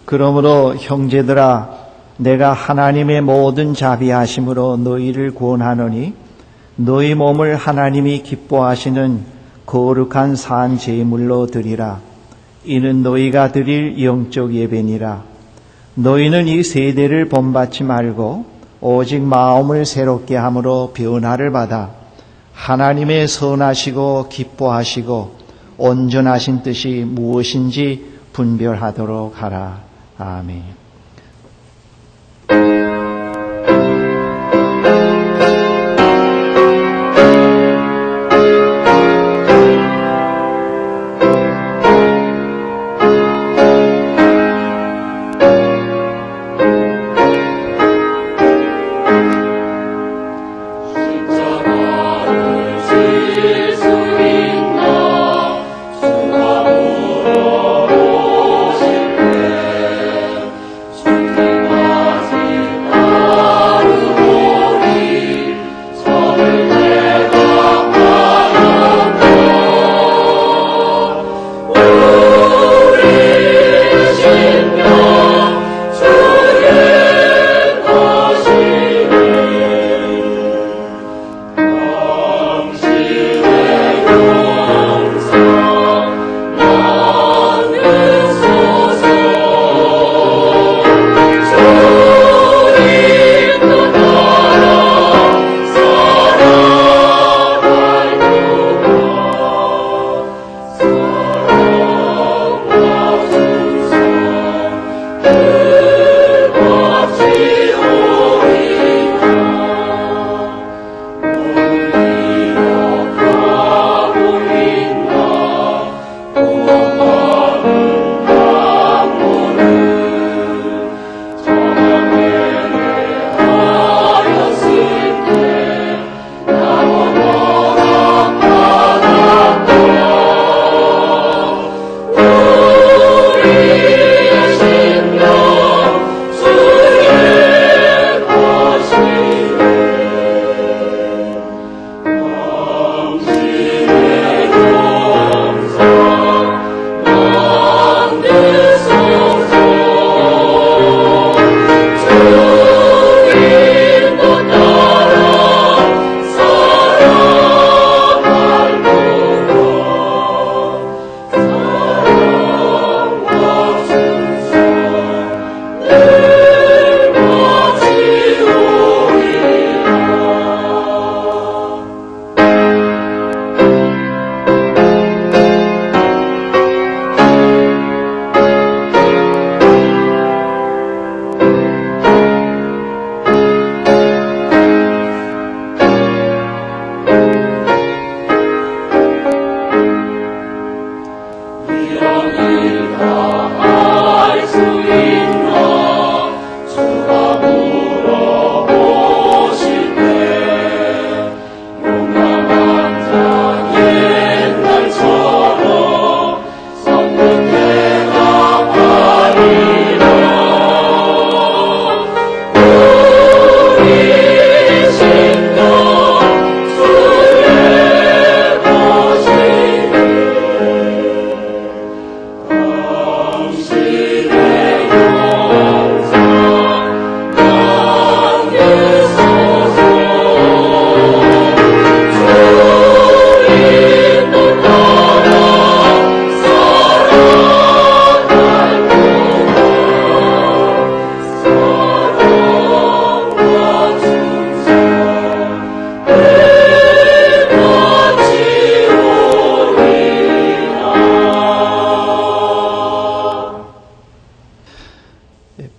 그러므로 형제들아, 내가 하나님의 모든 자비하심으로 너희를 구원하노니 너희 몸을 하나님이 기뻐하시는 거룩한 산 제물로 드리라. 이는 너희가 드릴 영적 예배니라. 너희는 이 세대를 본받지 말고 오직 마음을 새롭게 함으로 변화를 받아 하나님의 선하시고 기뻐하시고 온전하신 뜻이 무엇인지 분별하도록 하라. 아멘.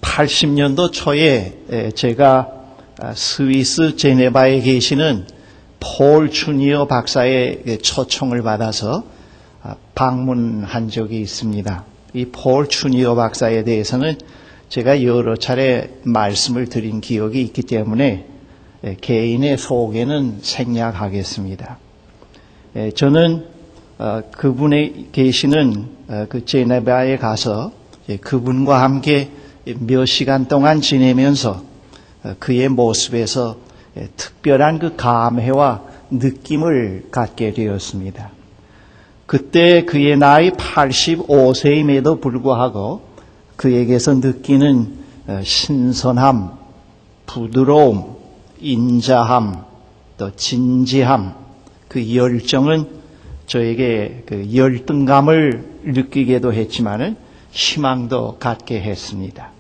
(80년도) 초에 제가 스위스 제네바에 계시는 폴 추니어 박사의 초청을 받아서 방문한 적이 있습니다. 이 폴 추니어 박사에 대해서는 제가 여러 차례 말씀을 드린 기억이 있기 때문에 개인의 소개는 생략하겠습니다. 저는 그분이 계시는 그 제네바에 가서 그분과 함께 몇 시간 동안 지내면서 그의 모습에서 특별한 그 감회와 느낌을 갖게 되었습니다. 그때 그의 나이 85세임에도 불구하고 그에게서 느끼는 신선함, 부드러움, 인자함, 또 진지함, 그 열정은 저에게 그 열등감을 느끼게도 했지만은 희망도 갖게 했습니다.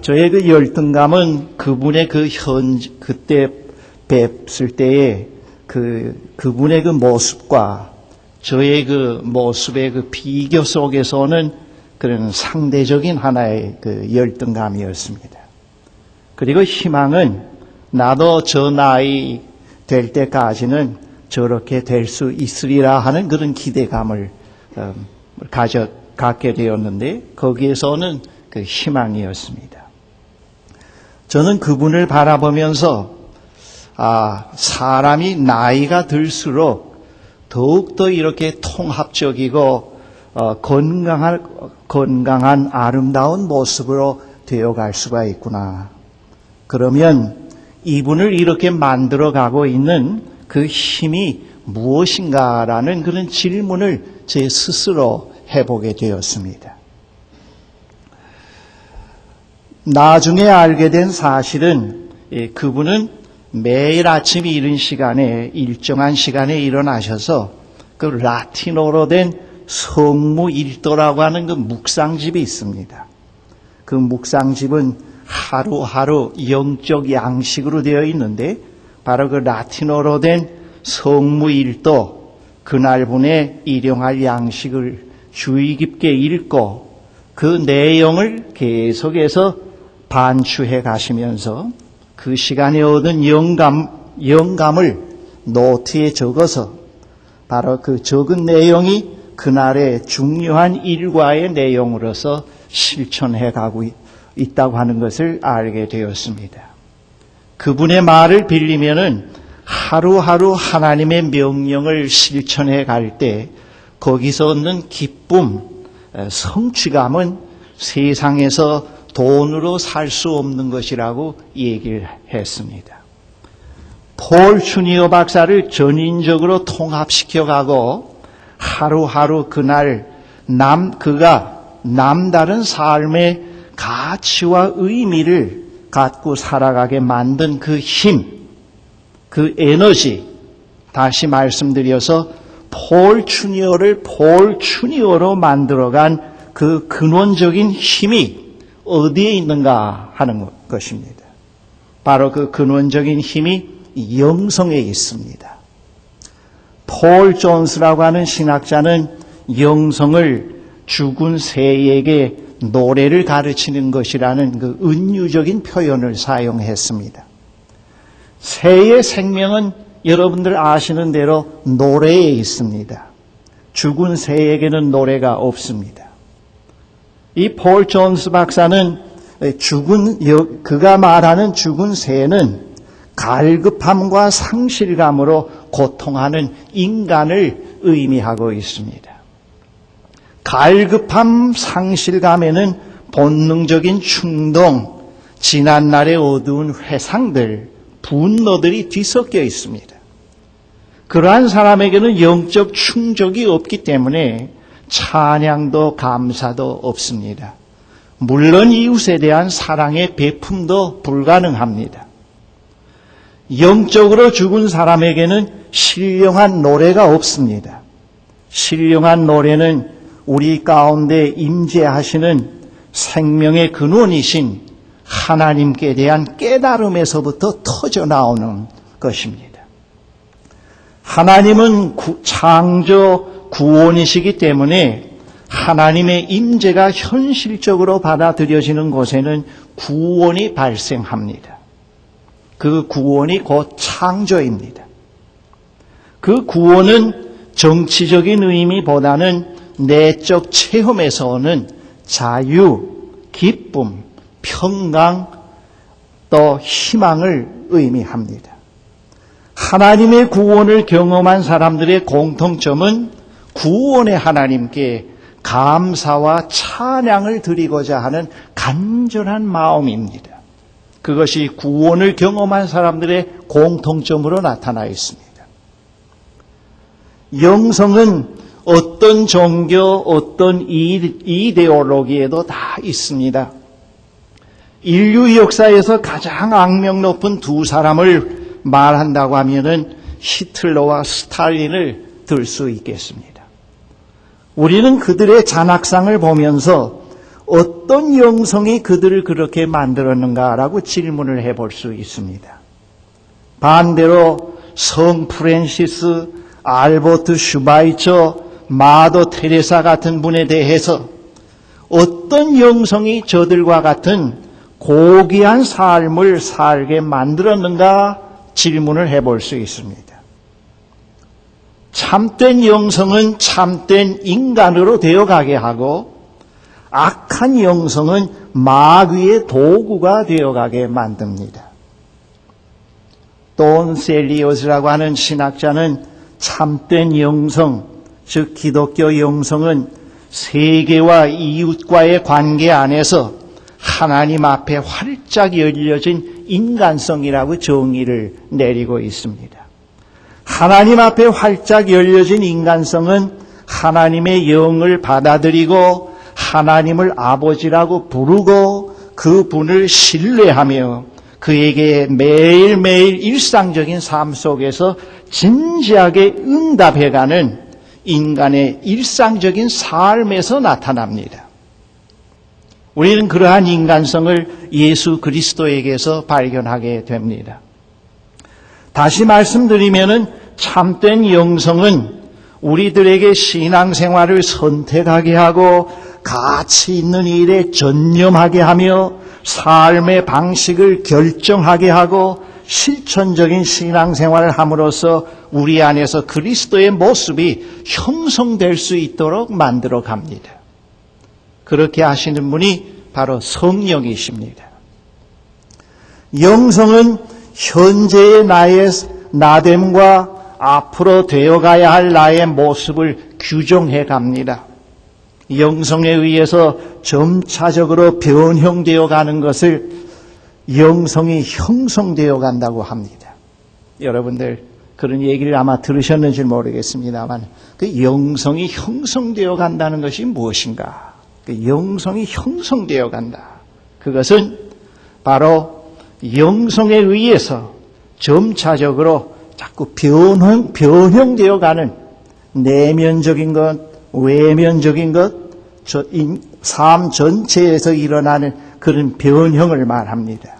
저의 그 열등감은 그분의 그때 뵙을 때에 그분의 그 모습과 저의 그 모습의 그 비교 속에서는 그런 상대적인 하나의 그 열등감이었습니다. 그리고 희망은 나도 저 나이 될 때까지는 저렇게 될 수 있으리라 하는 그런 기대감을 갖게 되었는데 거기에서는 그 희망이었습니다. 저는 그분을 바라보면서 사람이 나이가 들수록 더욱더 이렇게 통합적이고 건강한 아름다운 모습으로 되어갈 수가 있구나. 그러면 이분을 이렇게 만들어가고 있는 그 힘이 무엇인가라는 그런 질문을 제 스스로 해보게 되었습니다. 나중에 알게 된 사실은 그분은 매일 아침 이른 시간에 일정한 시간에 일어나셔서 그 라틴어로 된 성무일도라고 하는 그 묵상집이 있습니다. 그 묵상집은 하루하루 영적 양식으로 되어 있는데 바로 그 라틴어로 된 성무일도 그날분의 일용할 양식을 주의 깊게 읽고 그 내용을 계속해서 반추해 가시면서 그 시간에 얻은 영감을 노트에 적어서 바로 그 적은 내용이 그날의 중요한 일과의 내용으로서 실천해 가고 있다고 하는 것을 알게 되었습니다. 그분의 말을 빌리면은 하루하루 하나님의 명령을 실천해 갈 때 거기서 얻는 기쁨, 성취감은 세상에서 돈으로 살 수 없는 것이라고 얘기를 했습니다. 폴 추니어 박사를 전인적으로 통합시켜가고 하루하루 그날 그가 남다른 삶의 가치와 의미를 갖고 살아가게 만든 그 힘, 그 에너지, 다시 말씀드려서 폴 추니어를 폴 추니어로 만들어간 그 근원적인 힘이 어디에 있는가 하는 것입니다. 바로 그 근원적인 힘이 영성에 있습니다. 폴 존스라고 하는 신학자는 영성을 죽은 새에게 노래를 가르치는 것이라는 그 은유적인 표현을 사용했습니다. 새의 생명은 여러분들 아시는 대로 노래에 있습니다. 죽은 새에게는 노래가 없습니다. 이 폴 존스 박사는 그가 말하는 죽은 새는 갈급함과 상실감으로 고통하는 인간을 의미하고 있습니다. 갈급함, 상실감에는 본능적인 충동, 지난날의 어두운 회상들, 분노들이 뒤섞여 있습니다. 그러한 사람에게는 영적 충족이 없기 때문에 찬양도 감사도 없습니다. 물론 이웃에 대한 사랑의 베품도 불가능합니다. 영적으로 죽은 사람에게는 신령한 노래가 없습니다. 신령한 노래는 우리 가운데 임재하시는 생명의 근원이신 하나님께 대한 깨달음에서부터 터져 나오는 것입니다. 하나님은 창조 구원이시기 때문에 하나님의 임재가 현실적으로 받아들여지는 곳에는 구원이 발생합니다. 그 구원이 곧 창조입니다. 그 구원은 정치적인 의미보다는 내적 체험에서 오는 자유, 기쁨, 평강, 또 희망을 의미합니다. 하나님의 구원을 경험한 사람들의 공통점은 구원의 하나님께 감사와 찬양을 드리고자 하는 간절한 마음입니다. 그것이 구원을 경험한 사람들의 공통점으로 나타나 있습니다. 영성은 어떤 종교, 어떤 이데올로기에도 다 있습니다. 인류 역사에서 가장 악명 높은 두 사람을 말한다고 하면은 히틀러와 스탈린을 들 수 있겠습니다. 우리는 그들의 잔악상을 보면서 어떤 영성이 그들을 그렇게 만들었는가라고 질문을 해볼 수 있습니다. 반대로 성 프란시스, 알버트 슈바이처, 마더 테레사 같은 분에 대해서 어떤 영성이 저들과 같은 고귀한 삶을 살게 만들었는가 질문을 해볼 수 있습니다. 참된 영성은 참된 인간으로 되어가게 하고 악한 영성은 마귀의 도구가 되어가게 만듭니다. 돈 셀리오스라고 하는 신학자는 참된 영성, 즉 기독교 영성은 세계와 이웃과의 관계 안에서 하나님 앞에 활짝 열려진 인간성이라고 정의를 내리고 있습니다. 하나님 앞에 활짝 열려진 인간성은 하나님의 영을 받아들이고 하나님을 아버지라고 부르고 그분을 신뢰하며 그에게 매일매일 일상적인 삶 속에서 진지하게 응답해가는 인간의 일상적인 삶에서 나타납니다. 우리는 그러한 인간성을 예수 그리스도에게서 발견하게 됩니다. 다시 말씀드리면은 참된 영성은 우리들에게 신앙생활을 선택하게 하고 가치 있는 일에 전념하게 하며 삶의 방식을 결정하게 하고 실천적인 신앙생활을 함으로써 우리 안에서 그리스도의 모습이 형성될 수 있도록 만들어 갑니다. 그렇게 하시는 분이 바로 성령이십니다. 영성은 현재의 나의 나됨과 앞으로 되어가야 할 나의 모습을 규정해 갑니다. 영성에 의해서 점차적으로 변형되어 가는 것을 영성이 형성되어 간다고 합니다. 여러분들 그런 얘기를 아마 들으셨는지 모르겠습니다만 그 영성이 형성되어 간다는 것이 무엇인가? 그 영성이 형성되어 간다. 그것은 바로 영성에 의해서 점차적으로 자꾸 변형되어 가는 내면적인 것, 외면적인 것, 삶 전체에서 일어나는 그런 변형을 말합니다.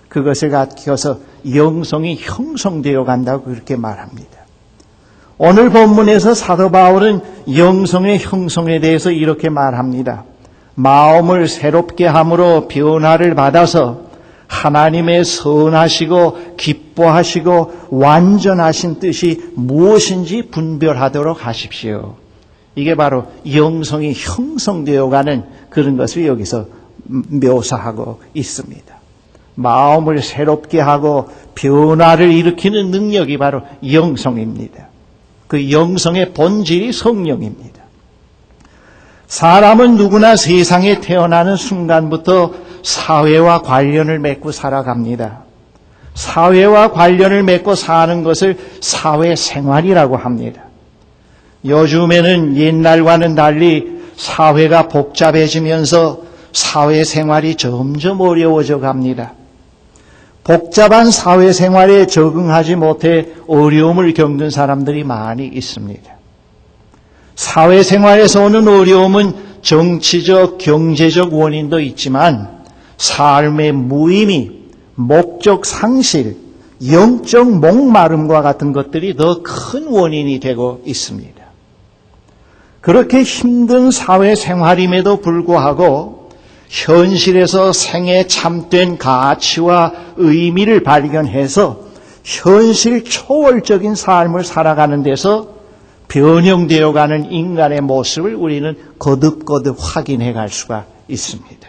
그것을 가리켜서 영성이 형성되어 간다고 그렇게 말합니다. 오늘 본문에서 사도 바울은 영성의 형성에 대해서 이렇게 말합니다. 마음을 새롭게 함으로 변화를 받아서 하나님의 선하시고 기뻐하시고 완전하신 뜻이 무엇인지 분별하도록 하십시오. 이게 바로 영성이 형성되어가는 그런 것을 여기서 묘사하고 있습니다. 마음을 새롭게 하고 변화를 일으키는 능력이 바로 영성입니다. 그 영성의 본질이 성령입니다. 사람은 누구나 세상에 태어나는 순간부터 사회와 관련을 맺고 살아갑니다. 사회와 관련을 맺고 사는 것을 사회생활이라고 합니다. 요즘에는 옛날과는 달리 사회가 복잡해지면서 사회생활이 점점 어려워져 갑니다. 복잡한 사회생활에 적응하지 못해 어려움을 겪는 사람들이 많이 있습니다. 사회생활에서 오는 어려움은 정치적, 경제적 원인도 있지만 삶의 무의미, 목적 상실, 영적 목마름과 같은 것들이 더 큰 원인이 되고 있습니다. 그렇게 힘든 사회생활임에도 불구하고 현실에서 생애 참된 가치와 의미를 발견해서 현실 초월적인 삶을 살아가는 데서 변형되어가는 인간의 모습을 우리는 거듭거듭 확인해 갈 수가 있습니다.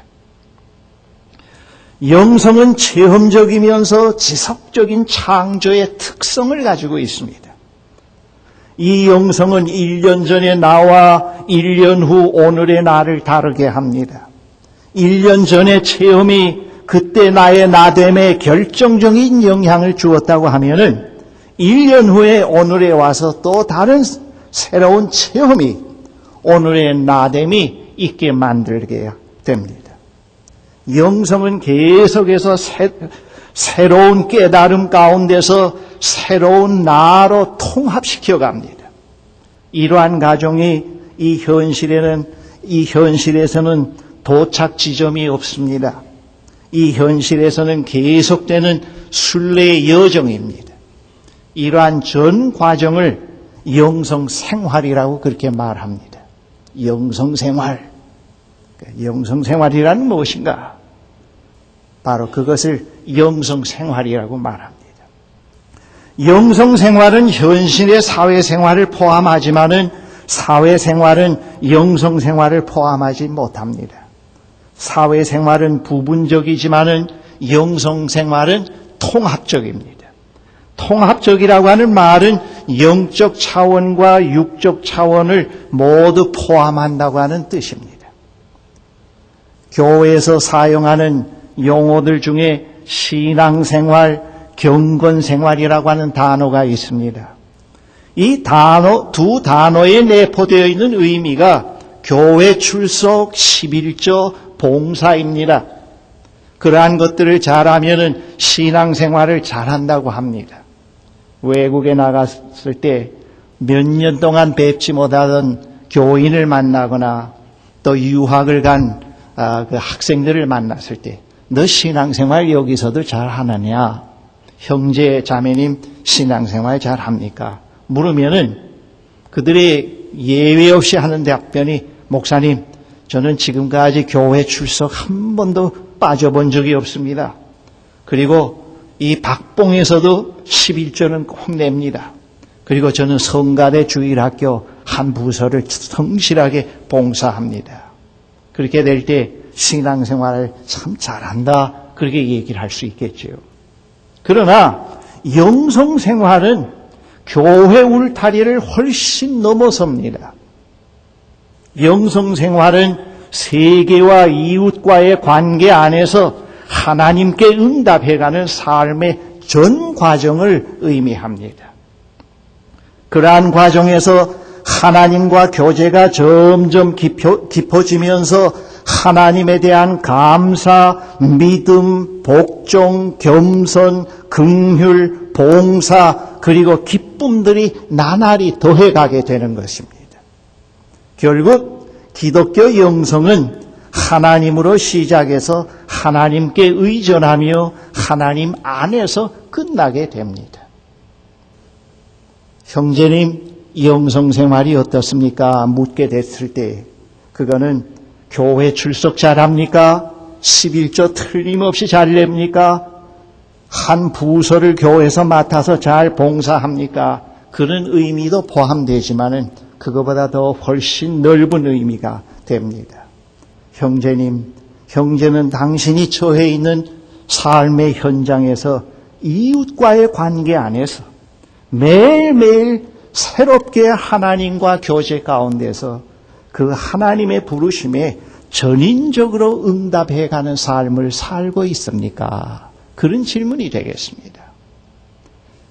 영성은 체험적이면서 지속적인 창조의 특성을 가지고 있습니다. 이 영성은 1년 전의 나와 1년 후 오늘의 나를 다르게 합니다. 1년 전의 체험이 그때 나의 나됨에 결정적인 영향을 주었다고 하면은 1년 후에 오늘에 와서 또 다른 새로운 체험이 오늘의 나됨이 있게 만들게 됩니다. 영성은 계속해서 새로운 깨달음 가운데서 새로운 나로 통합시켜 갑니다. 이러한 과정이 이 현실에서는 도착 지점이 없습니다. 이 현실에서는 계속되는 순례의 여정입니다. 이러한 전 과정을 영성생활이라고 그렇게 말합니다. 영성생활. 영성생활이란 무엇인가? 바로 그것을 영성생활이라고 말합니다. 영성생활은 현실의 사회생활을 포함하지만은 사회생활은 영성생활을 포함하지 못합니다. 사회생활은 부분적이지만은 영성생활은 통합적입니다. 통합적이라고 하는 말은 영적 차원과 육적 차원을 모두 포함한다고 하는 뜻입니다. 교회에서 사용하는 용어들 중에 신앙생활, 경건생활이라고 하는 단어가 있습니다. 이 두 단어에 내포되어 있는 의미가 교회 출석, 11조, 봉사입니다. 그러한 것들을 잘하면은 신앙생활을 잘한다고 합니다. 외국에 나갔을 때 몇 년 동안 뵙지 못하던 교인을 만나거나 또 유학을 간 그 학생들을 만났을 때 너 신앙생활 여기서도 잘하느냐? 형제 자매님 신앙생활 잘합니까? 물으면은 그들이 예외 없이 하는 답변이 목사님 저는 지금까지 교회 출석 한 번도 빠져본 적이 없습니다. 그리고 이 박봉에서도 11조는 꼭 냅니다. 그리고 저는 성가대 주일학교 한 부서를 성실하게 봉사합니다. 그렇게 될 때 신앙생활을 참 잘한다 그렇게 얘기를 할 수 있겠죠. 그러나 영성생활은 교회 울타리를 훨씬 넘어섭니다. 영성생활은 세계와 이웃과의 관계 안에서 하나님께 응답해가는 삶의 전 과정을 의미합니다. 그러한 과정에서 하나님과 교제가 점점 깊어지면서 하나님에 대한 감사, 믿음, 복종, 겸손, 긍휼, 봉사 그리고 기쁨들이 나날이 더해가게 되는 것입니다. 결국 기독교 영성은 하나님으로 시작해서 하나님께 의존하며 하나님 안에서 끝나게 됩니다. 형제님, 영성생활이 어떻습니까? 묻게 됐을 때 그거는 교회 출석 잘합니까? 11조 틀림없이 잘 냅니까? 한 부서를 교회에서 맡아서 잘 봉사합니까? 그런 의미도 포함되지만은 그거보다 더 훨씬 넓은 의미가 됩니다. 형제님, 형제는 당신이 처해 있는 삶의 현장에서 이웃과의 관계 안에서 매일매일 새롭게 하나님과 교제 가운데서 그 하나님의 부르심에 전인적으로 응답해가는 삶을 살고 있습니까? 그런 질문이 되겠습니다.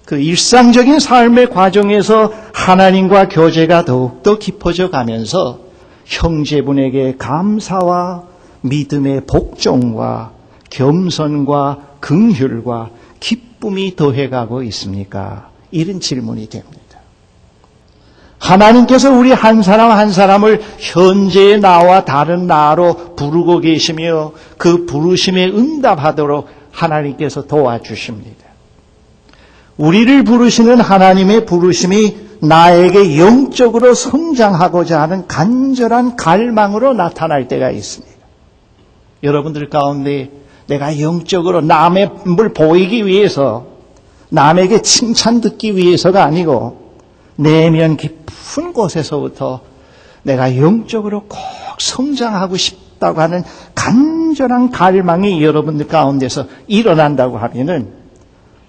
그 일상적인 삶의 과정에서 하나님과 교제가 더욱더 깊어져 가면서 형제분에게 감사와 믿음의 복종과 겸손과 긍휼과 기쁨이 더해가고 있습니까? 이런 질문이 됩니다. 하나님께서 우리 한 사람 한 사람을 현재의 나와 다른 나로 부르고 계시며 그 부르심에 응답하도록 하나님께서 도와주십니다. 우리를 부르시는 하나님의 부르심이 나에게 영적으로 성장하고자 하는 간절한 갈망으로 나타날 때가 있습니다. 여러분들 가운데 내가 영적으로 남의 걸 보이기 위해서 남에게 칭찬 듣기 위해서가 아니고 내면 깊은 곳에서부터 내가 영적으로 꼭 성장하고 싶다고 하는 간절한 갈망이 여러분들 가운데서 일어난다고 하면은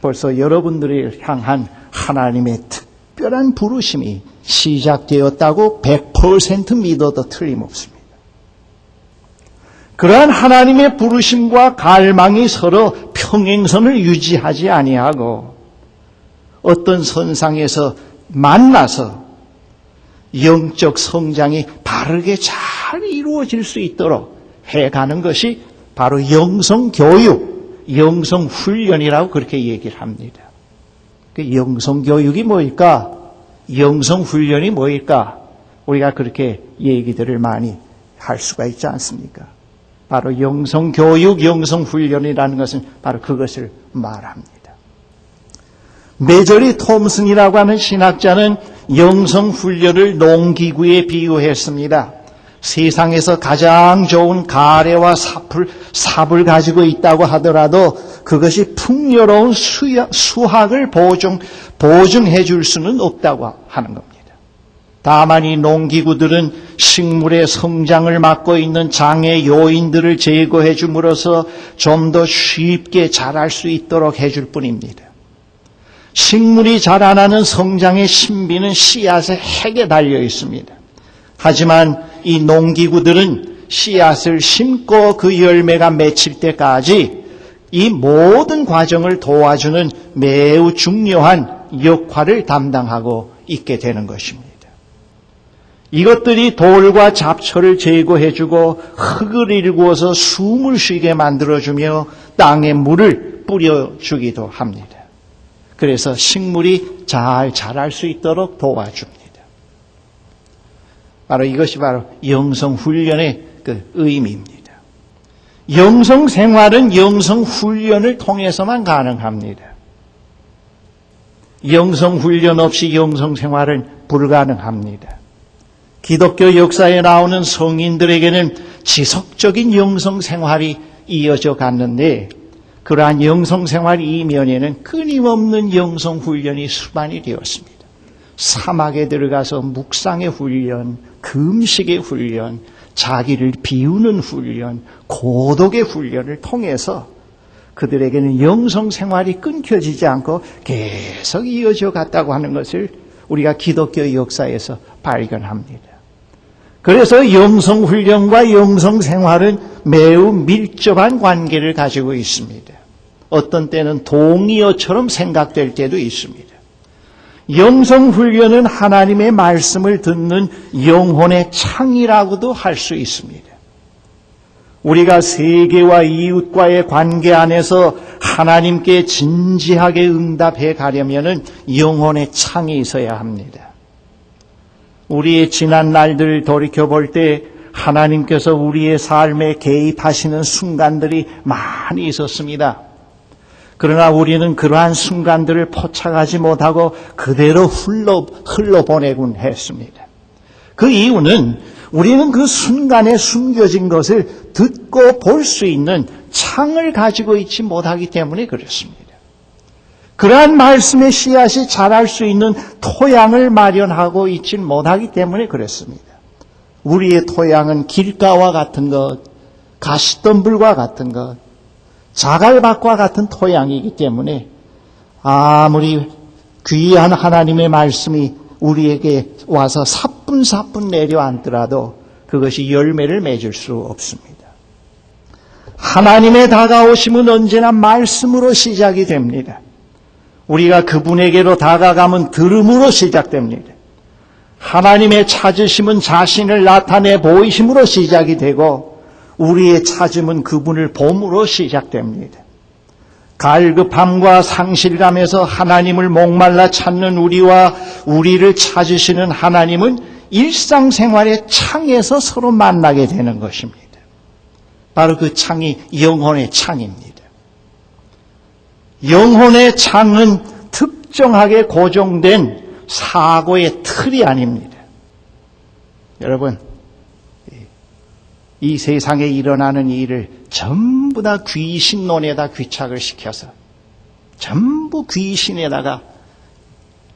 벌써 여러분들을 향한 하나님의 특별한 부르심이 시작되었다고 100% 믿어도 틀림없습니다. 그러한 하나님의 부르심과 갈망이 서로 평행선을 유지하지 아니하고 어떤 선상에서 만나서 영적 성장이 바르게 잘 이루어질 수 있도록 해가는 것이 바로 영성교육, 영성훈련이라고 그렇게 얘기를 합니다. 그 영성교육이 뭐일까? 영성훈련이 뭐일까? 우리가 그렇게 얘기들을 많이 할 수가 있지 않습니까? 바로 영성교육, 영성훈련이라는 것은 바로 그것을 말합니다. 메저리 톰슨이라고 하는 신학자는 영성훈련을 농기구에 비유했습니다. 세상에서 가장 좋은 가래와 삽을 가지고 있다고 하더라도 그것이 풍요로운 수확을 보증해 줄 수는 없다고 하는 겁니다. 다만 이 농기구들은 식물의 성장을 막고 있는 장애 요인들을 제거해 줌으로써 좀 더 쉽게 자랄 수 있도록 해줄 뿐입니다. 식물이 자라나는 성장의 신비는 씨앗의 핵에 달려 있습니다. 하지만 이 농기구들은 씨앗을 심고 그 열매가 맺힐 때까지 이 모든 과정을 도와주는 매우 중요한 역할을 담당하고 있게 되는 것입니다. 이것들이 돌과 잡초를 제거해주고 흙을 일구어서 숨을 쉬게 만들어주며 땅에 물을 뿌려주기도 합니다. 그래서 식물이 잘 자랄 수 있도록 도와줍니다. 바로 이것이 바로 영성훈련의 그 의미입니다. 영성생활은 영성훈련을 통해서만 가능합니다. 영성훈련 없이 영성생활은 불가능합니다. 기독교 역사에 나오는 성인들에게는 지속적인 영성생활이 이어져 갔는데 그러한 영성생활 이면에는 끊임없는 영성훈련이 수반이 되었습니다. 사막에 들어가서 묵상의 훈련, 금식의 훈련, 자기를 비우는 훈련, 고독의 훈련을 통해서 그들에게는 영성생활이 끊겨지지 않고 계속 이어져 갔다고 하는 것을 우리가 기독교 역사에서 발견합니다. 그래서 영성훈련과 영성생활은 매우 밀접한 관계를 가지고 있습니다. 어떤 때는 동의어처럼 생각될 때도 있습니다. 영성훈련은 하나님의 말씀을 듣는 영혼의 창이라고도 할 수 있습니다. 우리가 세계와 이웃과의 관계 안에서 하나님께 진지하게 응답해 가려면 영혼의 창이 있어야 합니다. 우리의 지난 날들을 돌이켜볼 때 하나님께서 우리의 삶에 개입하시는 순간들이 많이 있었습니다. 그러나 우리는 그러한 순간들을 포착하지 못하고 그대로 흘러보내곤 했습니다. 그 이유는 우리는 그 순간에 숨겨진 것을 듣고 볼 수 있는 창을 가지고 있지 못하기 때문에 그렇습니다. 그러한 말씀의 씨앗이 자랄 수 있는 토양을 마련하고 있지 못하기 때문에 그렇습니다. 우리의 토양은 길가와 같은 것, 가시덤불과 같은 것, 자갈밭과 같은 토양이기 때문에 아무리 귀한 하나님의 말씀이 우리에게 와서 사뿐사뿐 내려앉더라도 그것이 열매를 맺을 수 없습니다. 하나님의 다가오심은 언제나 말씀으로 시작이 됩니다. 우리가 그분에게로 다가가면 들음으로 시작됩니다. 하나님의 찾으심은 자신을 나타내 보이심으로 시작이 되고 우리의 찾음은 그분을 봄으로 시작됩니다. 갈급함과 상실감에서 하나님을 목말라 찾는 우리와 우리를 찾으시는 하나님은 일상생활의 창에서 서로 만나게 되는 것입니다. 바로 그 창이 영혼의 창입니다. 영혼의 창은 특정하게 고정된 사고의 틀이 아닙니다. 여러분, 이 세상에 일어나는 일을 전부 다 귀신론에다 귀착을 시켜서 전부 귀신에다가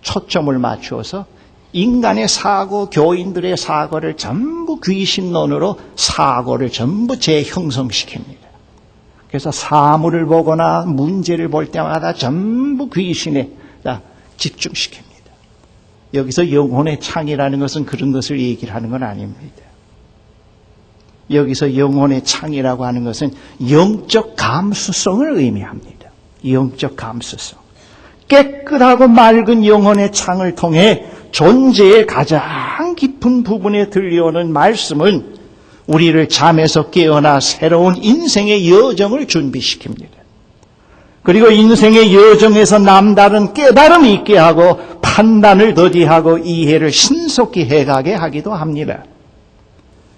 초점을 맞추어서 인간의 사고, 교인들의 사고를 전부 귀신론으로 사고를 전부 재형성시킵니다. 그래서 사물을 보거나 문제를 볼 때마다 전부 귀신에다 집중시킵니다. 여기서 영혼의 창이라는 것은 그런 것을 얘기를 하는 건 아닙니다. 여기서 영혼의 창이라고 하는 것은 영적 감수성을 의미합니다. 영적 감수성. 깨끗하고 맑은 영혼의 창을 통해 존재의 가장 가장 깊은 부분에 들려오는 말씀은 우리를 잠에서 깨어나 새로운 인생의 여정을 준비시킵니다. 그리고 인생의 여정에서 남다른 깨달음이 있게 하고 판단을 더디하고 이해를 신속히 해가게 하기도 합니다.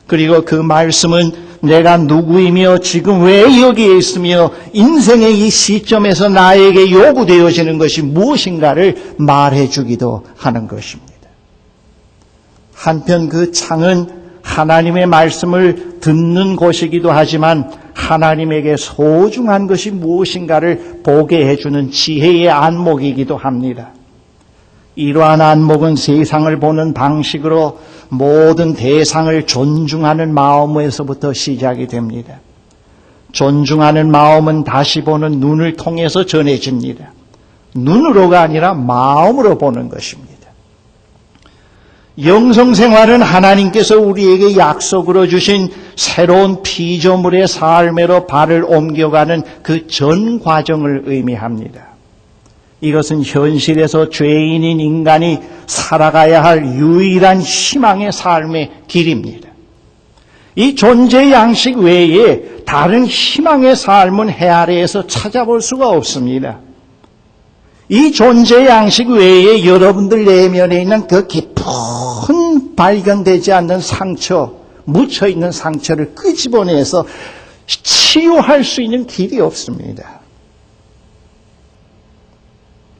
그리고 그 말씀은 내가 누구이며 지금 왜 여기에 있으며 인생의 이 시점에서 나에게 요구되어지는 것이 무엇인가를 말해주기도 하는 것입니다. 한편 그 창은 하나님의 말씀을 듣는 곳이기도 하지만 하나님에게 소중한 것이 무엇인가를 보게 해주는 지혜의 안목이기도 합니다. 이러한 안목은 세상을 보는 방식으로 모든 대상을 존중하는 마음에서부터 시작이 됩니다. 존중하는 마음은 다시 보는 눈을 통해서 전해집니다. 눈으로가 아니라 마음으로 보는 것입니다. 영성생활은 하나님께서 우리에게 약속으로 주신 새로운 피조물의 삶으로 발을 옮겨가는 그 전 과정을 의미합니다. 이것은 현실에서 죄인인 인간이 살아가야 할 유일한 희망의 삶의 길입니다. 이 존재 양식 외에 다른 희망의 삶은 해 아래에서 찾아볼 수가 없습니다. 이 존재 양식 외에 여러분들 내면에 있는 그 깊은 발견되지 않는 상처, 묻혀있는 상처를 끄집어내서 치유할 수 있는 길이 없습니다.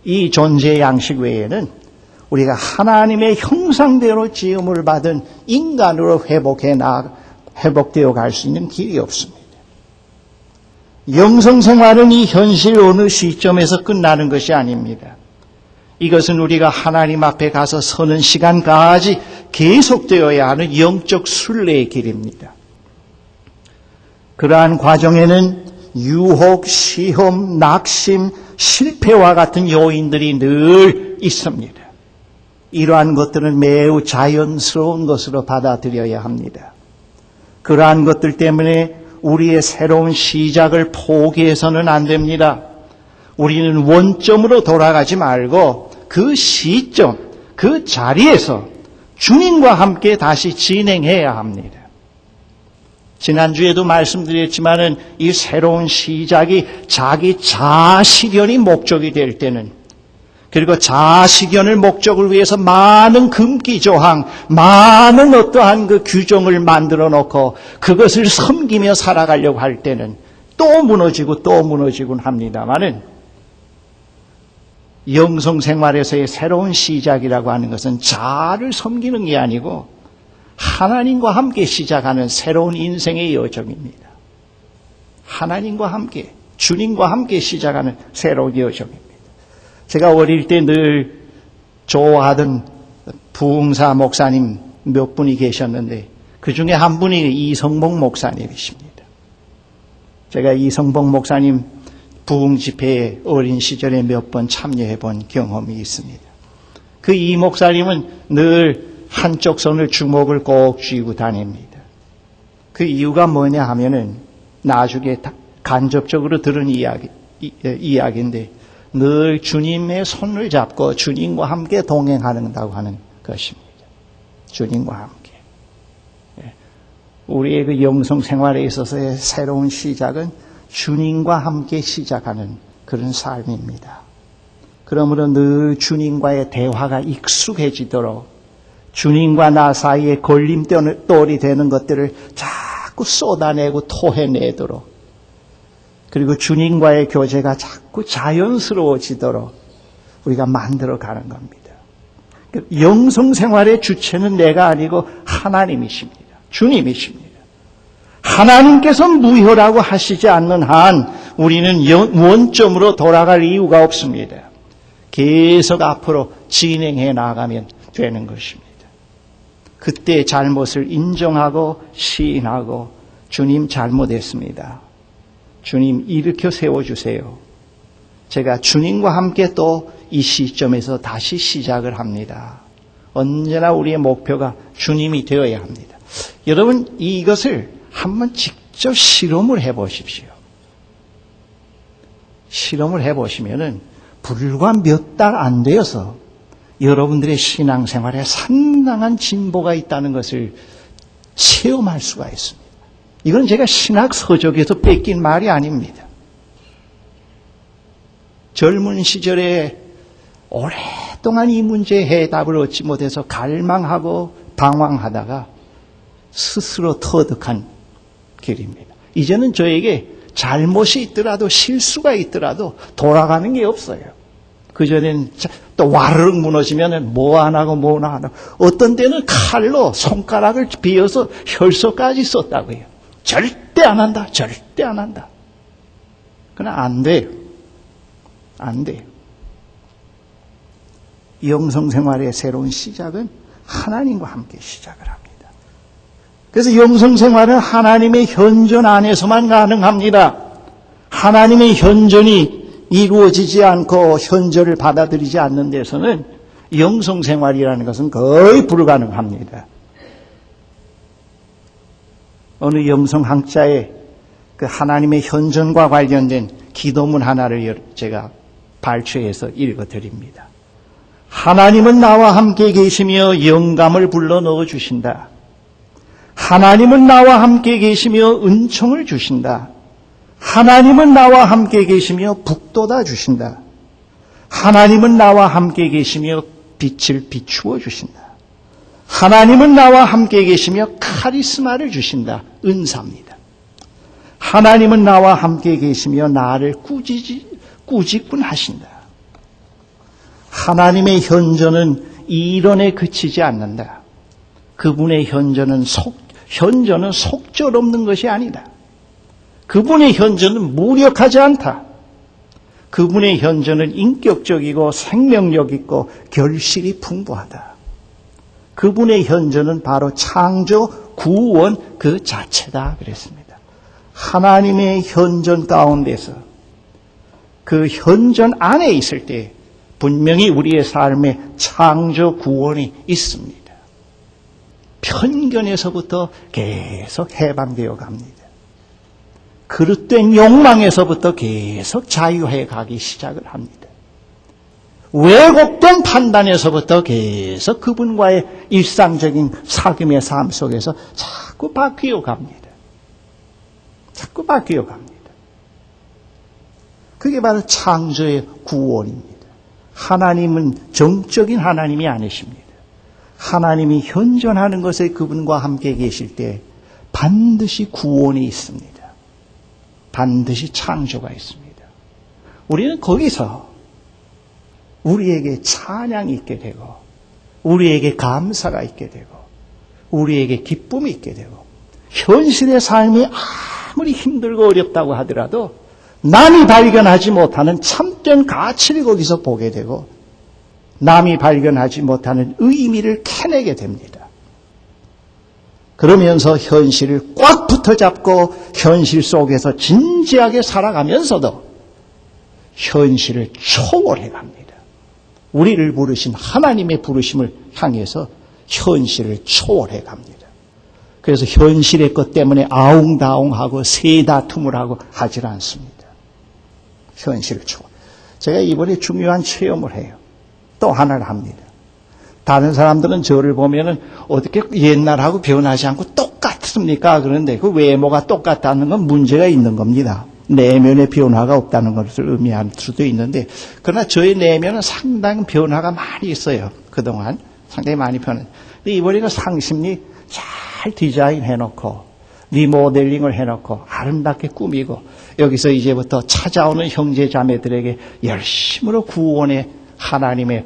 이 존재 양식 외에는 우리가 하나님의 형상대로 지음을 받은 인간으로 회복되어 갈 수 있는 길이 없습니다. 영성생활은 이 현실 어느 시점에서 끝나는 것이 아닙니다. 이것은 우리가 하나님 앞에 가서 서는 시간까지 계속되어야 하는 영적 순례의 길입니다. 그러한 과정에는 유혹, 시험, 낙심, 실패와 같은 요인들이 늘 있습니다. 이러한 것들은 매우 자연스러운 것으로 받아들여야 합니다. 그러한 것들 때문에 우리의 새로운 시작을 포기해서는 안 됩니다. 우리는 원점으로 돌아가지 말고 그 시점, 그 자리에서 주님과 함께 다시 진행해야 합니다. 지난주에도 말씀드렸지만은 이 새로운 시작이 자기 자아실현이 목적이 될 때는, 그리고 자아실현을 목적을 위해서 많은 금기조항, 많은 어떠한 그 규정을 만들어 놓고 그것을 섬기며 살아가려고 할 때는 또 무너지고 또 무너지곤 합니다만은, 영성생활에서의 새로운 시작이라고 하는 것은 자아를 섬기는 게 아니고 하나님과 함께 시작하는 새로운 인생의 여정입니다. 하나님과 함께, 주님과 함께 시작하는 새로운 여정입니다. 제가 어릴 때 늘 좋아하던 부흥사 목사님 몇 분이 계셨는데 그 중에 한 분이 이성복 목사님이십니다. 제가 이성복 목사님 부흥 집회에 어린 시절에 몇 번 참여해 본 경험이 있습니다. 그 이 목사님은 늘 한쪽 손을 주먹을 꼭 쥐고 다닙니다. 그 이유가 뭐냐 하면은 나중에 간접적으로 들은 이야기인데 늘 주님의 손을 잡고 주님과 함께 동행한다고 하는 것입니다. 주님과 함께. 우리의 그 영성 생활에 있어서의 새로운 시작은 주님과 함께 시작하는 그런 삶입니다. 그러므로 늘 주님과의 대화가 익숙해지도록 주님과 나 사이에 걸림돌이 되는 것들을 자꾸 쏟아내고 토해내도록, 그리고 주님과의 교제가 자꾸 자연스러워지도록 우리가 만들어가는 겁니다. 영성생활의 주체는 내가 아니고 하나님이십니다. 주님이십니다. 하나님께서 무효라고 하시지 않는 한 우리는 원점으로 돌아갈 이유가 없습니다. 계속 앞으로 진행해 나가면 되는 것입니다. 그때 잘못을 인정하고 시인하고 주님 잘못했습니다. 주님 일으켜 세워주세요. 제가 주님과 함께 또 이 시점에서 다시 시작을 합니다. 언제나 우리의 목표가 주님이 되어야 합니다. 여러분 이것을 한번 직접 실험을 해보십시오. 실험을 해보시면은 불과 몇 달 안 되어서 여러분들의 신앙생활에 상당한 진보가 있다는 것을 체험할 수가 있습니다. 이건 제가 신학 서적에서 뺏긴 말이 아닙니다. 젊은 시절에 오랫동안 이 문제의 해답을 얻지 못해서 갈망하고 방황하다가 스스로 터득한 길입니다. 이제는 저에게 잘못이 있더라도 실수가 있더라도 돌아가는 게 없어요. 그전에는 또 와르륵 무너지면 뭐 안 하고 뭐나 안 하고 어떤 때는 칼로 손가락을 베어서 혈서까지 썼다고요. 절대 안 한다. 절대 안 한다. 그러나 안 돼요. 안 돼요. 영성생활의 새로운 시작은 하나님과 함께 시작을 합니다. 그래서 영성생활은 하나님의 현존 안에서만 가능합니다. 하나님의 현존이 이루어지지 않고 현존을 받아들이지 않는 데서는 영성생활이라는 것은 거의 불가능합니다. 어느 영성학자의 그 하나님의 현존과 관련된 기도문 하나를 제가 발췌해서 읽어드립니다. 하나님은 나와 함께 계시며 영감을 불러 넣어 주신다. 하나님은 나와 함께 계시며 은총을 주신다. 하나님은 나와 함께 계시며 북돋아 주신다. 하나님은 나와 함께 계시며 빛을 비추어 주신다. 하나님은 나와 함께 계시며 카리스마를 주신다. 은사입니다. 하나님은 나와 함께 계시며 나를 꾸짖군 하신다. 하나님의 현존은 이론에 그치지 않는다. 그분의 현존은 속절없는 것이 아니다. 그분의 현존은 무력하지 않다. 그분의 현존은 인격적이고 생명력 있고 결실이 풍부하다. 그분의 현존은 바로 창조, 구원 그 자체다 그랬습니다. 하나님의 현존 가운데서 그 현존 안에 있을 때 분명히 우리의 삶에 창조, 구원이 있습니다. 편견에서부터 계속 해방되어 갑니다. 그릇된 욕망에서부터 계속 자유해 가기 시작을 합니다. 왜곡된 판단에서부터 계속 그분과의 일상적인 사귐의 삶 속에서 자꾸 바뀌어 갑니다. 자꾸 바뀌어 갑니다. 그게 바로 창조의 구원입니다. 하나님은 정적인 하나님이 아니십니다. 하나님이 현존하는 것에 그분과 함께 계실 때 반드시 구원이 있습니다. 반드시 창조가 있습니다. 우리는 거기서 우리에게 찬양이 있게 되고 우리에게 감사가 있게 되고 우리에게 기쁨이 있게 되고 현실의 삶이 아무리 힘들고 어렵다고 하더라도 남이 발견하지 못하는 참된 가치를 거기서 보게 되고 남이 발견하지 못하는 의미를 캐내게 됩니다. 그러면서 현실을 꽉 붙어잡고 현실 속에서 진지하게 살아가면서도 현실을 초월해 갑니다. 우리를 부르신 하나님의 부르심을 향해서 현실을 초월해 갑니다. 그래서 현실의 것 때문에 아웅다웅하고 세다툼을 하고 하질 않습니다. 현실을 초월. 제가 이번에 중요한 체험을 해요. 또 하나를 합니다. 다른 사람들은 저를 보면은 어떻게 옛날하고 변하지 않고 똑같습니까? 그런데 그 외모가 똑같다는 건 문제가 있는 겁니다. 내면의 변화가 없다는 것을 의미할 수도 있는데, 그러나 저의 내면은 상당히 변화가 많이 있어요. 그동안 상당히 많이 변했어요. 근데 이번에는 상심리 잘 디자인해놓고 리모델링을 해놓고 아름답게 꾸미고 여기서 이제부터 찾아오는 형제 자매들에게 열심으로 구원의 하나님의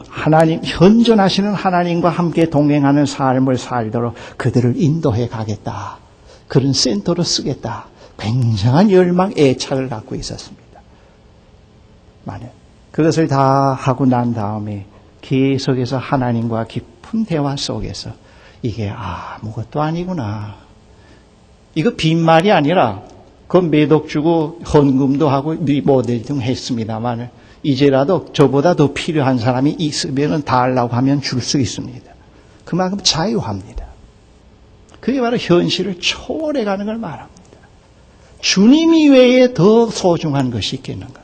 하나님, 현존하시는 하나님과 함께 동행하는 삶을 살도록 그들을 인도해 가겠다. 그런 센터로 쓰겠다. 굉장한 열망, 애착을 갖고 있었습니다. 만약 그것을 다 하고 난 다음에 계속해서 하나님과 깊은 대화 속에서 이게 아무것도 아니구나. 이거 빈말이 아니라 그 매독 주고 헌금도 하고 리모델링 했습니다만 이제라도 저보다 더 필요한 사람이 있으면 달라고 하면 줄 수 있습니다. 그만큼 자유합니다. 그게 바로 현실을 초월해가는 걸 말합니다. 주님 이외에 더 소중한 것이 있겠는가?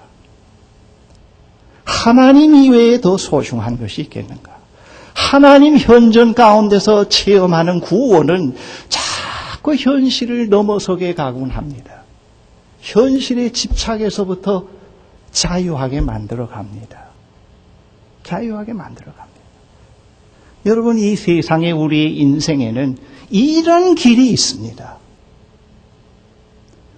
하나님 이외에 더 소중한 것이 있겠는가? 하나님 현존 가운데서 체험하는 구원은 자꾸 현실을 넘어서게 가곤 합니다. 현실의 집착에서부터 자유하게 만들어 갑니다. 자유하게 만들어 갑니다. 여러분, 이 세상에 우리의 인생에는 이런 길이 있습니다.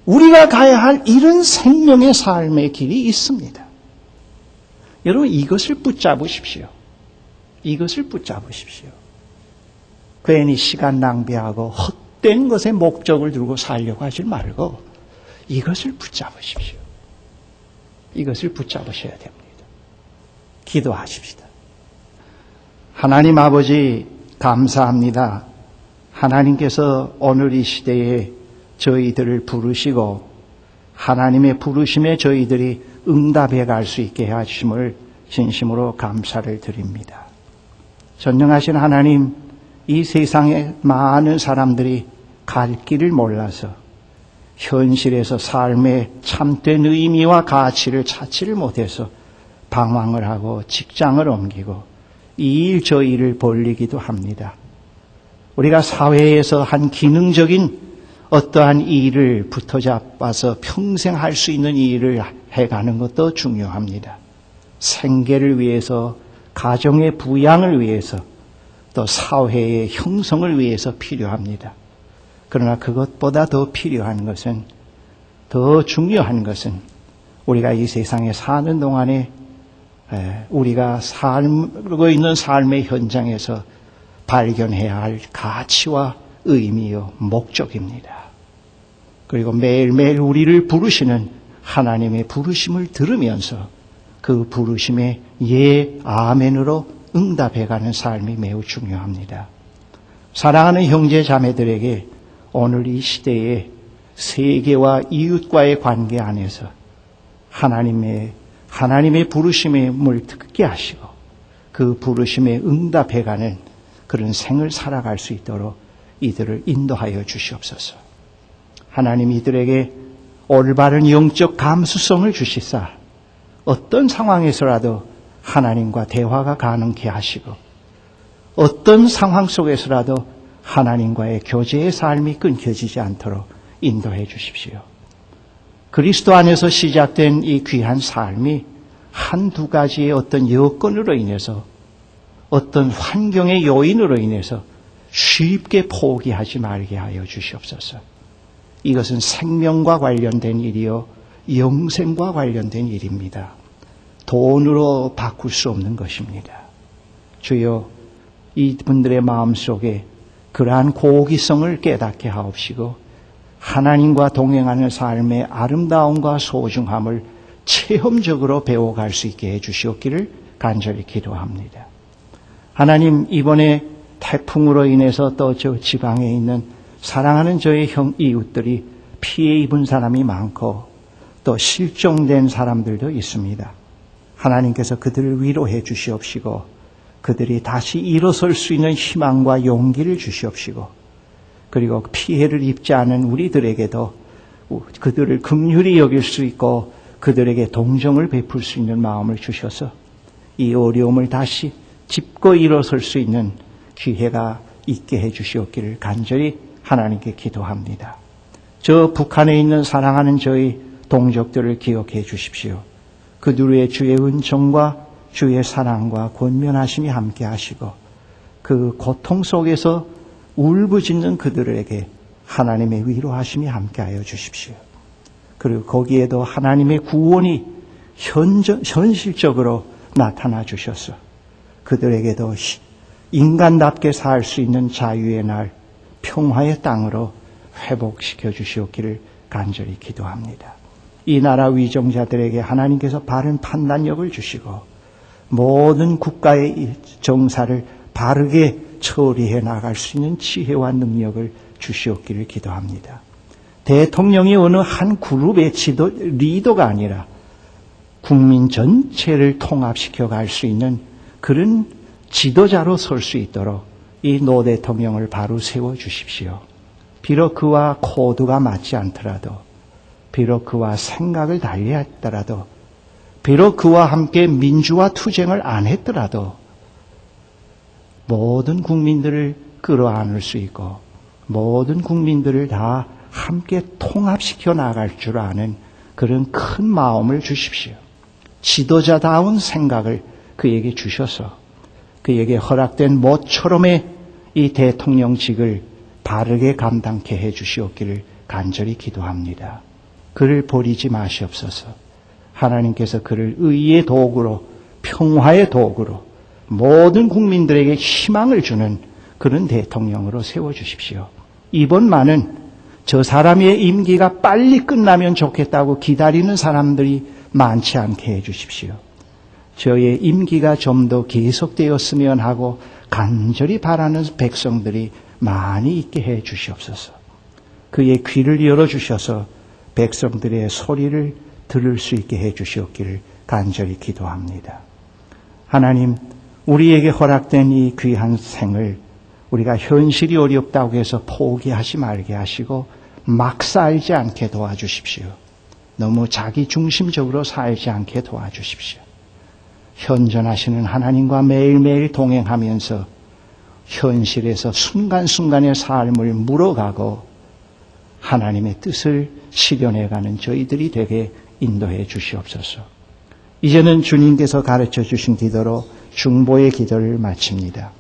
우리가 가야 할 이런 생명의 삶의 길이 있습니다. 여러분, 이것을 붙잡으십시오. 이것을 붙잡으십시오. 괜히 시간 낭비하고 헛된 것에 목적을 두고 살려고 하지 말고 이것을 붙잡으십시오. 이것을 붙잡으셔야 됩니다. 기도하십시다. 하나님 아버지, 감사합니다. 하나님께서 오늘 이 시대에 저희들을 부르시고 하나님의 부르심에 저희들이 응답해 갈 수 있게 하심을 진심으로 감사를 드립니다. 전능하신 하나님, 이 세상에 많은 사람들이 갈 길을 몰라서 현실에서 삶의 참된 의미와 가치를 찾지를 못해서 방황을 하고 직장을 옮기고 이 일 저 일을 벌리기도 합니다. 우리가 사회에서 한 기능적인 어떠한 일을 붙어잡아서 평생 할 수 있는 일을 해가는 것도 중요합니다. 생계를 위해서, 가정의 부양을 위해서, 또 사회의 형성을 위해서 필요합니다. 그러나 그것보다 더 필요한 것은, 더 중요한 것은 우리가 이 세상에 사는 동안에 우리가 살고 있는 삶의 현장에서 발견해야 할 가치와 의미요 목적입니다. 그리고 매일매일 우리를 부르시는 하나님의 부르심을 들으면서 그 부르심에 예, 아멘으로 응답해가는 삶이 매우 중요합니다. 사랑하는 형제 자매들에게 오늘 이 시대에 세계와 이웃과의 관계 안에서 하나님의 부르심을 듣게 하시고 그 부르심에 응답해가는 그런 생을 살아갈 수 있도록 이들을 인도하여 주시옵소서. 하나님 이들에게 올바른 영적 감수성을 주시사 어떤 상황에서라도 하나님과 대화가 가능케 하시고 어떤 상황 속에서라도 하나님과의 교제의 삶이 끊겨지지 않도록 인도해 주십시오. 그리스도 안에서 시작된 이 귀한 삶이 한두 가지의 어떤 여건으로 인해서 어떤 환경의 요인으로 인해서 쉽게 포기하지 말게 하여 주시옵소서. 이것은 생명과 관련된 일이요 영생과 관련된 일입니다. 돈으로 바꿀 수 없는 것입니다. 주여, 이분들의 마음속에 그러한 고귀성을 깨닫게 하옵시고 하나님과 동행하는 삶의 아름다움과 소중함을 체험적으로 배워갈 수 있게 해주시옵기를 간절히 기도합니다. 하나님, 이번에 태풍으로 인해서 또 저 지방에 있는 사랑하는 저의 이웃들이 피해 입은 사람이 많고 또 실종된 사람들도 있습니다. 하나님께서 그들을 위로해 주시옵시고 그들이 다시 일어설 수 있는 희망과 용기를 주시옵시고 그리고 피해를 입지 않은 우리들에게도 그들을 긍휼히 여길 수 있고 그들에게 동정을 베풀 수 있는 마음을 주셔서 이 어려움을 다시 짚고 일어설 수 있는 기회가 있게 해 주시옵기를 간절히 하나님께 기도합니다. 저 북한에 있는 사랑하는 저희 동족들을 기억해 주십시오. 그들의 주의 은총과 주의 사랑과 권면하심이 함께 하시고 그 고통 속에서 울부짖는 그들에게 하나님의 위로하심이 함께하여 주십시오. 그리고 거기에도 하나님의 구원이 현실적으로 나타나 주셔서 그들에게도 인간답게 살 수 있는 자유의 날, 평화의 땅으로 회복시켜 주시옵기를 간절히 기도합니다. 이 나라 위정자들에게 하나님께서 바른 판단력을 주시고 모든 국가의 정사를 바르게 처리해 나갈 수 있는 지혜와 능력을 주시옵기를 기도합니다. 대통령이 어느 한 그룹의 리더가 아니라 국민 전체를 통합시켜 갈 수 있는 그런 지도자로 설 수 있도록 이 노 대통령을 바로 세워 주십시오. 비록 그와 코드가 맞지 않더라도 비록 그와 생각을 달리했더라도 비록 그와 함께 민주화 투쟁을 안 했더라도 모든 국민들을 끌어안을 수 있고 모든 국민들을 다 함께 통합시켜 나갈 줄 아는 그런 큰 마음을 주십시오. 지도자다운 생각을 그에게 주셔서 그에게 허락된 모처럼의 이 대통령직을 바르게 감당케 해 주시옵기를 간절히 기도합니다. 그를 버리지 마시옵소서. 하나님께서 그를 의의 도구로, 평화의 도구로 모든 국민들에게 희망을 주는 그런 대통령으로 세워주십시오. 이번만은 저 사람의 임기가 빨리 끝나면 좋겠다고 기다리는 사람들이 많지 않게 해주십시오. 저의 임기가 좀 더 계속되었으면 하고 간절히 바라는 백성들이 많이 있게 해 주시옵소서. 그의 귀를 열어주셔서 백성들의 소리를 들을 수 있게 해 주시옵기를 간절히 기도합니다. 하나님, 우리에게 허락된 이 귀한 생을 우리가 현실이 어렵다고 해서 포기하지 말게 하시고 막 살지 않게 도와주십시오. 너무 자기 중심적으로 살지 않게 도와주십시오. 현존하시는 하나님과 매일매일 동행하면서 현실에서 순간순간의 삶을 물어가고 하나님의 뜻을 실현해가는 저희들이 되게 인도해 주시옵소서. 이제는 주님께서 가르쳐 주신 기도로 중보의 기도를 마칩니다.